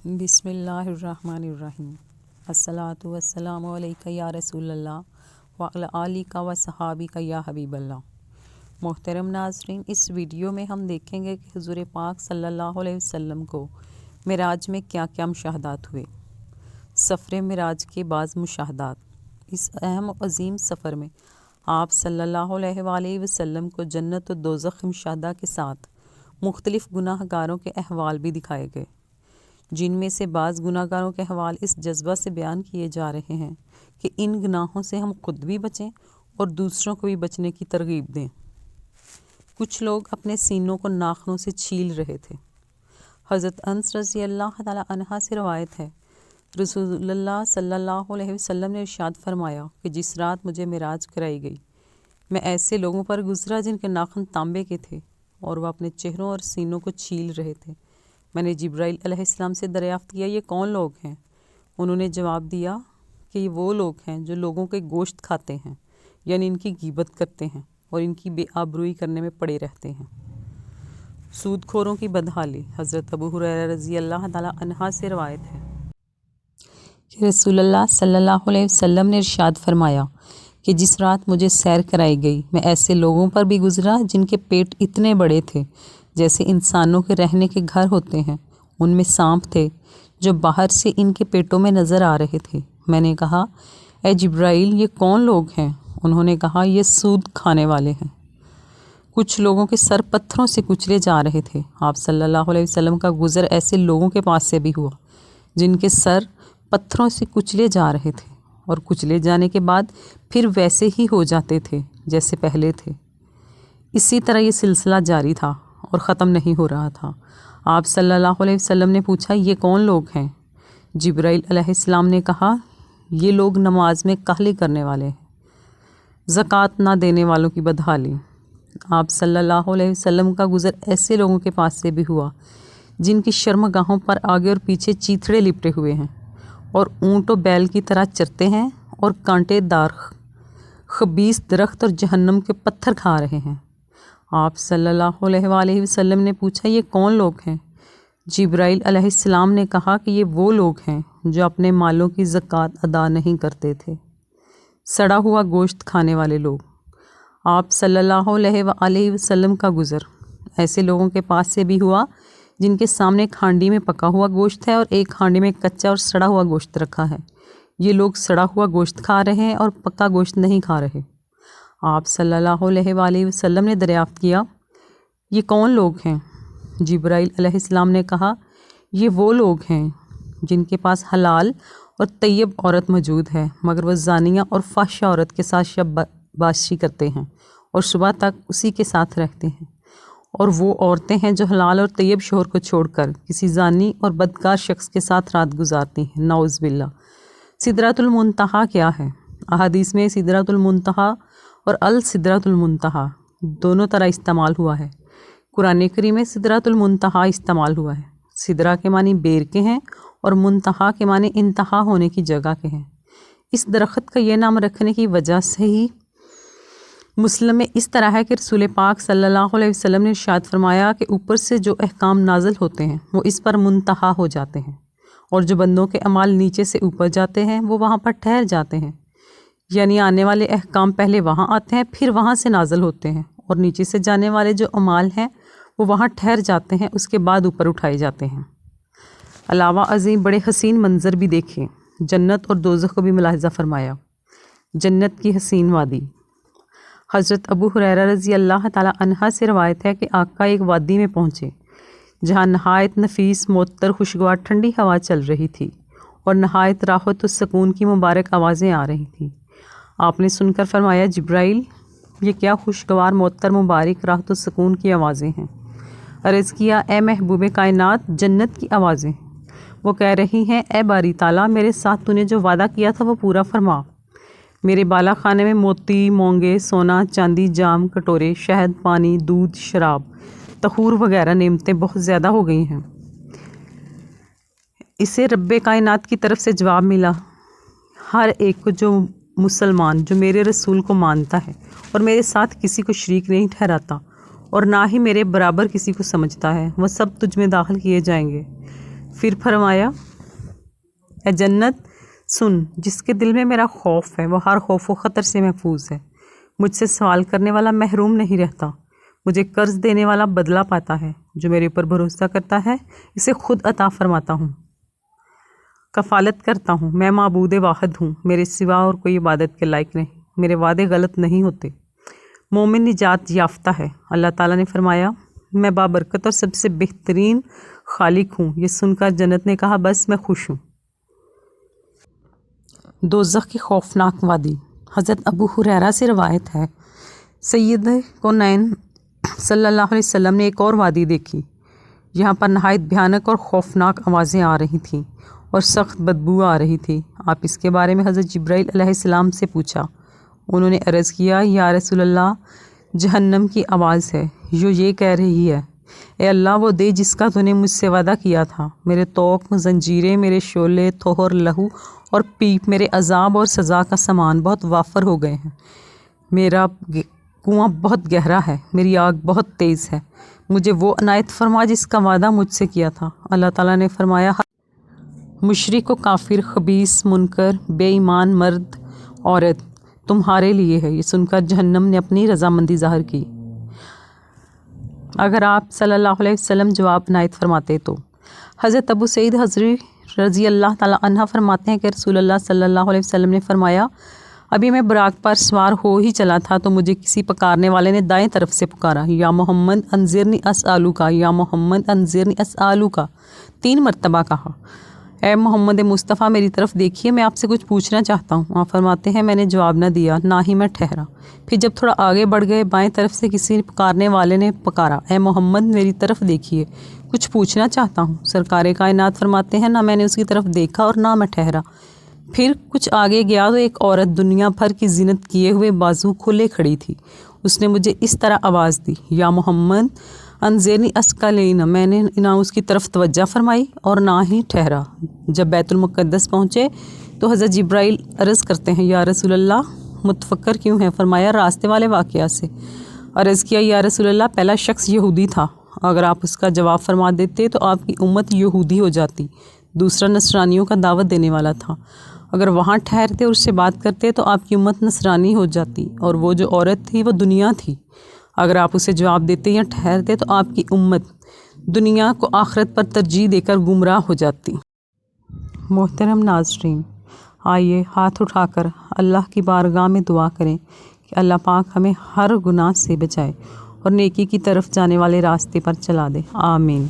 بسم اللہ الرحمن الرحیم۔ الصلاۃ والسلام علیک یا رسول اللہ وعلی آلک و صحابک یا حبیب اللہ۔ محترم ناظرین، اس ویڈیو میں ہم دیکھیں گے کہ حضور پاک صلی اللہ علیہ وسلم کو معراج میں کیا کیا مشاہدات ہوئے۔ سفر معراج کے بعض مشاہدات۔ اس اہم و عظیم سفر میں آپ صلی اللہ علیہ وآلہ وسلم کو جنت و دوزخ مشاہدہ کے ساتھ مختلف گناہ گاروں کے احوال بھی دکھائے گئے، جن میں سے بعض گناہ گاروں کے احوال اس جذبہ سے بیان کیے جا رہے ہیں کہ ان گناہوں سے ہم خود بھی بچیں اور دوسروں کو بھی بچنے کی ترغیب دیں۔ کچھ لوگ اپنے سینوں کو ناخنوں سے چھیل رہے تھے۔ حضرت انس رضی اللہ تعالی عنہ سے روایت ہے، رسول اللہ صلی اللہ علیہ وسلم نے ارشاد فرمایا کہ جس رات مجھے معراج کرائی گئی، میں ایسے لوگوں پر گزرا جن کے ناخن تانبے کے تھے اور وہ اپنے چہروں اور سینوں کو چھیل رہے تھے۔ میں نے جبرائیل علیہ السلام سے دریافت کیا، یہ کون لوگ ہیں؟ انہوں نے جواب دیا کہ یہ وہ لوگ ہیں جو لوگوں کے گوشت کھاتے ہیں، یعنی ان کی غیبت کرتے ہیں اور ان کی بے آبروئی کرنے میں پڑے رہتے ہیں۔ سود خوروں کی بدحالی۔ حضرت ابو ہریرہ رضی اللہ تعالی عنہ سے روایت ہے کہ رسول اللہ صلی اللہ علیہ وسلم نے ارشاد فرمایا کہ جس رات مجھے سیر کرائی گئی، میں ایسے لوگوں پر بھی گزرا جن کے پیٹ اتنے بڑے تھے جیسے انسانوں کے رہنے کے گھر ہوتے ہیں۔ ان میں سانپ تھے جو باہر سے ان کے پیٹوں میں نظر آ رہے تھے۔ میں نے کہا، اے جبرائیل، یہ کون لوگ ہیں؟ انہوں نے کہا، یہ سود کھانے والے ہیں۔ کچھ لوگوں کے سر پتھروں سے کچلے جا رہے تھے۔ آپ صلی اللہ علیہ وسلم کا گزر ایسے لوگوں کے پاس سے بھی ہوا جن کے سر پتھروں سے کچلے جا رہے تھے اور کچلے جانے کے بعد پھر ویسے ہی ہو جاتے تھے جیسے پہلے تھے۔ اسی طرح یہ سلسلہ جاری تھا اور ختم نہیں ہو رہا تھا۔ آپ صلی اللہ علیہ وسلم نے پوچھا، یہ کون لوگ ہیں؟ جبرائیل علیہ السلام نے کہا، یہ لوگ نماز میں کاہلی کرنے والے ہیں، زکوٰۃ نہ دینے والوں کی بدحالی۔ آپ صلی اللہ علیہ وسلم کا گزر ایسے لوگوں کے پاس سے بھی ہوا جن کی شرمگاہوں پر آگے اور پیچھے چیتھڑے لپٹے ہوئے ہیں اور اونٹ و بیل کی طرح چرتے ہیں اور کانٹے دار خبیث درخت اور جہنم کے پتھر کھا رہے ہیں۔ آپ صلی اللہ علیہ وآلہ وسلم نے پوچھا، یہ کون لوگ ہیں؟ جبرائیل علیہ السلام نے کہا کہ یہ وہ لوگ ہیں جو اپنے مالوں کی زکوٰۃ ادا نہیں کرتے تھے۔ سڑا ہوا گوشت کھانے والے لوگ۔ آپ صلی اللہ علیہ وآلہ وسلم کا گزر ایسے لوگوں کے پاس سے بھی ہوا جن کے سامنے ایک ہانڈی میں پکا ہوا گوشت ہے اور ایک ہانڈی میں کچا اور سڑا ہوا گوشت رکھا ہے۔ یہ لوگ سڑا ہوا گوشت کھا رہے ہیں اور پکا گوشت نہیں کھا رہے۔ آپ صلی اللہ علیہ وآلہ وسلم نے دریافت کیا، یہ کون لوگ ہیں؟ جبرائیل علیہ السلام نے کہا، یہ وہ لوگ ہیں جن کے پاس حلال اور طیب عورت موجود ہے، مگر وہ زانیہ اور فاحشہ عورت کے ساتھ شب باشی کرتے ہیں اور صبح تک اسی کے ساتھ رہتے ہیں، اور وہ عورتیں ہیں جو حلال اور طیب شوہر کو چھوڑ کر کسی زانی اور بدکار شخص کے ساتھ رات گزارتی ہیں، نعوذ باللہ۔ سدرۃ المنتہا کیا ہے؟ احادیث میں سدرۃ المنتہا اور السدرۃ المنتہا دونوں طرح استعمال ہوا ہے۔ قرآن کریم میں سدرۃ المنتہا استعمال ہوا ہے۔ سدرہ کے معنی بیر کے ہیں اور منتہا کے معنی انتہا ہونے کی جگہ کے ہیں۔ اس درخت کا یہ نام رکھنے کی وجہ صحیح مسلم میں اس طرح ہے کہ رسول پاک صلی اللہ علیہ وسلم نے ارشاد فرمایا کہ اوپر سے جو احکام نازل ہوتے ہیں وہ اس پر منتہا ہو جاتے ہیں، اور جو بندوں کے اعمال نیچے سے اوپر جاتے ہیں وہ وہاں پر ٹھہر جاتے ہیں، یعنی آنے والے احکام پہلے وہاں آتے ہیں پھر وہاں سے نازل ہوتے ہیں، اور نیچے سے جانے والے جو اعمال ہیں وہ وہاں ٹھہر جاتے ہیں، اس کے بعد اوپر اٹھائے جاتے ہیں۔ علاوہ ازیں بڑے حسین منظر بھی دیکھیں۔ جنت اور دوزخ کو بھی ملاحظہ فرمایا۔ جنت کی حسین وادی۔ حضرت ابو ہریرہ رضی اللہ تعالی عنہ سے روایت ہے کہ آقا ایک وادی میں پہنچے جہاں نہایت نفیس معطر خوشگوار ٹھنڈی ہوا چل رہی تھی اور نہایت راحت و سکون کی مبارک آوازیں آ رہی تھیں۔ آپ نے سن کر فرمایا، جبرائیل، یہ کیا خوشگوار معطر مبارک راحت و سکون کی آوازیں ہیں؟ عرض کیا، اے محبوب کائنات، جنت کی آوازیں۔ وہ کہہ رہی ہیں، اے باری تعالیٰ، میرے ساتھ تو نے جو وعدہ کیا تھا وہ پورا فرما۔ میرے بالا خانے میں موتی، مونگے، سونا، چاندی، جام، کٹورے، شہد، پانی، دودھ، شراب، طہور وغیرہ نعمتیں بہت زیادہ ہو گئی ہیں۔ اسے رب کائنات کی طرف سے جواب ملا، ہر ایک کو جو مسلمان جو میرے رسول کو مانتا ہے اور میرے ساتھ کسی کو شریک نہیں ٹھہراتا اور نہ ہی میرے برابر کسی کو سمجھتا ہے، وہ سب تجھ میں داخل کیے جائیں گے۔ پھر فرمایا اے جنت سن، جس کے دل میں میرا خوف ہے وہ ہر خوف و خطر سے محفوظ ہے، مجھ سے سوال کرنے والا محروم نہیں رہتا، مجھے قرض دینے والا بدلہ پاتا ہے، جو میرے اوپر بھروسہ کرتا ہے اسے خود عطا فرماتا ہوں، کفالت کرتا ہوں، میں معبود واحد ہوں، میرے سوا اور کوئی عبادت کے لائق نہیں، میرے وعدے غلط نہیں ہوتے، مومن نجات یافتہ ہے۔ اللہ تعالیٰ نے فرمایا میں بابرکت اور سب سے بہترین خالق ہوں۔ یہ سن کر جنت نے کہا بس میں خوش ہوں۔ دوزخ کی خوفناک وادی۔ حضرت ابو ہریرہ سے روایت ہے سید کونین صلی اللہ علیہ وسلم نے ایک اور وادی دیکھی، یہاں پر نہایت بھیانک اور خوفناک آوازیں آ رہی تھیں اور سخت بدبو آ رہی تھی۔ آپ اس کے بارے میں حضرت جبرائیل علیہ السلام سے پوچھا، انہوں نے عرض کیا یا رسول اللہ، جہنم کی آواز ہے جو یہ کہہ رہی ہے اے اللہ وہ دے جس کا تو نے مجھ سے وعدہ کیا تھا، میرے طوق زنجیریں، میرے شعلے طہر لہو اور پیپ، میرے عذاب اور سزا کا سامان بہت وافر ہو گئے ہیں، میرا کنواں بہت گہرا ہے، میری آگ بہت تیز ہے، مجھے وہ عنایت فرما جس کا وعدہ مجھ سے کیا تھا۔ اللہ تعالیٰ نے فرمایا مشرک و کافر، خبیث، منکر، بے ایمان مرد عورت تمہارے لیے ہے۔ یہ سن کر جہنم نے اپنی رضامندی ظاہر کی۔ اگر آپ صلی اللہ علیہ وسلم جواب عنایت فرماتے تو حضرت ابو سعید خدری رضی اللہ تعالیٰ عنہ فرماتے ہیں کہ رسول اللہ صلی اللہ علیہ وسلم نے فرمایا ابھی میں براق پر سوار ہو ہی چلا تھا تو مجھے کسی پکارنے والے نے دائیں طرف سے پکارا، یا محمد انذرنی اسألوکا، یا محمد انذرنی اسألوکا، 3 مرتبہ کہا، اے محمد مصطفیٰ میری طرف دیکھیے، میں آپ سے کچھ پوچھنا چاہتا ہوں۔ آپ فرماتے ہیں میں نے جواب نہ دیا، نہ ہی میں ٹھہرا۔ پھر جب تھوڑا آگے بڑھ گئے، بائیں طرف سے کسی پکارنے والے نے پکارا، اے محمد میری طرف دیکھیے، کچھ پوچھنا چاہتا ہوں۔ سرکار کائنات فرماتے ہیں نہ میں نے اس کی طرف دیکھا اور نہ میں ٹھہرا۔ پھر کچھ آگے گیا تو ایک عورت دنیا بھر کی زینت کیے ہوئے بازو کھلے کھڑی تھی، اس نے مجھے اس طرح آواز دی، یا محمد انذرنی اسقلین، میں نے نہ اس کی طرف توجہ فرمائی اور نہ ہی ٹھہرا۔ جب بیت المقدس پہنچے تو حضرت جبرائیل عرض کرتے ہیں یا رسول اللہ متفکر کیوں ہیں؟ فرمایا راستے والے واقعہ سے۔ عرض کیا یا رسول اللہ پہلا شخص یہودی تھا، اگر آپ اس کا جواب فرما دیتے تو آپ کی امت یہودی ہو جاتی، دوسرا نصرانیوں کا دعوت دینے والا تھا، اگر وہاں ٹھہرتے اور اس سے بات کرتے تو آپ کی امت نصرانی ہو جاتی، اور وہ جو عورت تھی وہ دنیا تھی، اگر آپ اسے جواب دیتے یا ٹھہرتے تو آپ کی امت دنیا کو آخرت پر ترجیح دے کر گمراہ ہو جاتی۔ محترم ناظرین، آئیے ہاتھ اٹھا کر اللہ کی بارگاہ میں دعا کریں کہ اللہ پاک ہمیں ہر گناہ سے بچائے اور نیکی کی طرف جانے والے راستے پر چلا دے، آمین۔